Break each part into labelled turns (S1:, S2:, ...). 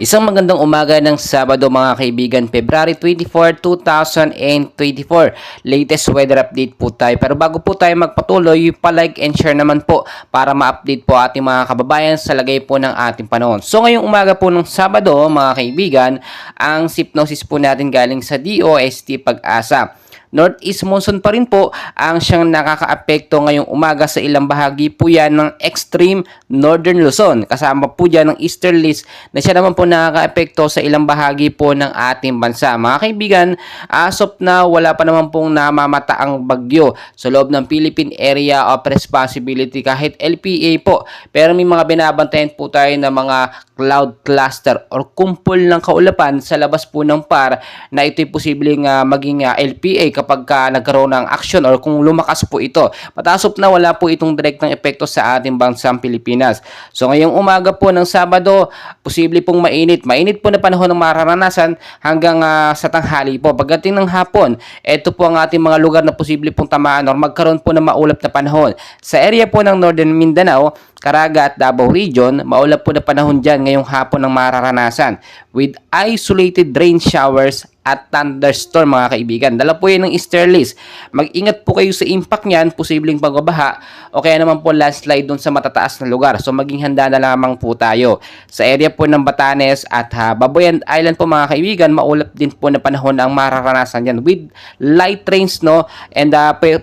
S1: Isang magandang umaga ng Sabado mga kaibigan, February 24, 2024. Latest weather update po tayo. Pero bago po tayo magpatuloy, pa-like and share naman po para ma-update po ating mga kababayan sa lagay po ng ating panahon. So ngayong umaga po ng Sabado mga kaibigan, ang hypnosis po natin galing sa DOST Pag-asa. Northeast monsoon pa rin po ang siyang nakakaapekto ngayong umaga sa ilang bahagi po yan ng extreme northern Luzon. Kasama po dyan ng easterlies na siya naman po nakakaapekto sa ilang bahagi po ng ating bansa. Mga kaibigan, as of now, wala pa naman pong namamata ang bagyo sa loob ng Philippine Area of Responsibility kahit LPA po. Pero may mga binabantayan po tayo na mga cloud cluster or kumpol ng kaulapan sa labas po ng PAR na ito'y posibleng maging LPA kapag nagkaroon ng action or kung lumakas po ito. Patasop na wala po itong direktang epekto sa ating bansang Pilipinas. So ngayong umaga po ng Sabado, posible pong mainit. Mainit po na panahon ng mararanasan hanggang sa tanghali po. Pagdating ng hapon, ito po ang ating mga lugar na posible pong tamaan or magkaroon po ng maulap na panahon. Sa area po ng Northern Mindanao, Caraga at Davao Region, maulap po na panahon dyan ngayong hapon ng mararanasan with isolated rain showers at thunderstorm mga kaibigan. Dala po yan ng easterlies. Mag-ingat po kayo sa impact niyan, posibleng pagbabaha o kaya naman po landslide doon sa matataas na lugar. So maging handa na lamang po tayo. Sa area po ng Batanes at Babuyan Island po mga kaibigan, maulap din po na panahon ang mararanasan yan with light rains no and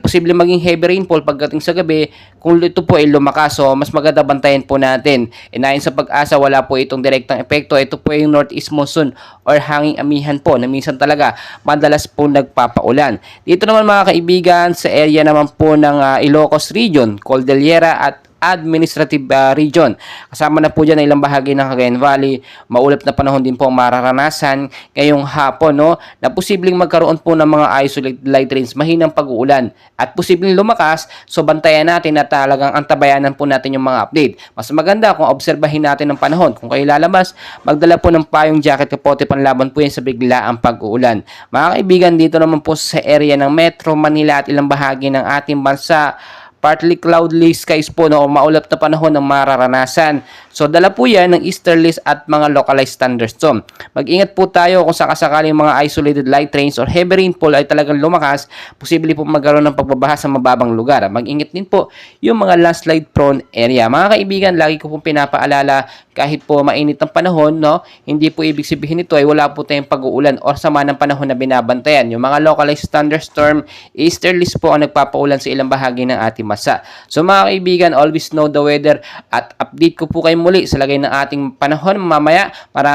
S1: posibleng maging heavy rainfall pagdating sa gabi kung ito po ay lumakas. So mas maganda bantayan po natin. Ayon sa Pag-asa, wala po itong direktang epekto. Ito po yung northeast monsoon or hanging amihan po na minsan talaga madalas po nagpapaulan. Dito naman mga kaibigan sa area naman po ng Ilocos Region, Cordillera at Administrative Region. Kasama na po dyan na ilang bahagi ng Cagayan Valley. Maulap na panahon din po ang mararanasan ngayong hapon no, na posibleng magkaroon po ng mga isolated light rains, mahinang pag-uulan at posibleng lumakas. So bantayan natin na talagang antabayanan po natin yung mga update. Mas maganda kung obserbahin natin ang panahon. Kung kayo lalabas, magdala po ng payong jacket, kapote, panlaban po yan sa biglaang pag-uulan. Mga kaibigan, dito naman po sa area ng Metro Manila at ilang bahagi ng ating bansa, partly cloudly skies po no, maulap na panahon ng mararanasan. So dala po yan ng easterlies at mga localized thunderstorm. Mag-ingat po tayo kung sakasakaling mga isolated light rains or heavy rainfall ay talagang lumakas, posible po magkaroon ng pagbabaha sa mababang lugar. Mag-ingat din po yung mga landslide prone area. Mga kaibigan, lagi ko pong pinapaalala kahit po mainit ang panahon, no, hindi po ibig sabihin nito ay wala po tayong pag-uulan or sama ng panahon na binabantayan. Yung mga localized thunderstorm, easterlies po ang nagpapaulan sa ilang bahagi ng ating masa. So mga kaibigan, always know the weather at update ko po kayo muli sa lagay ng ating panahon mamaya para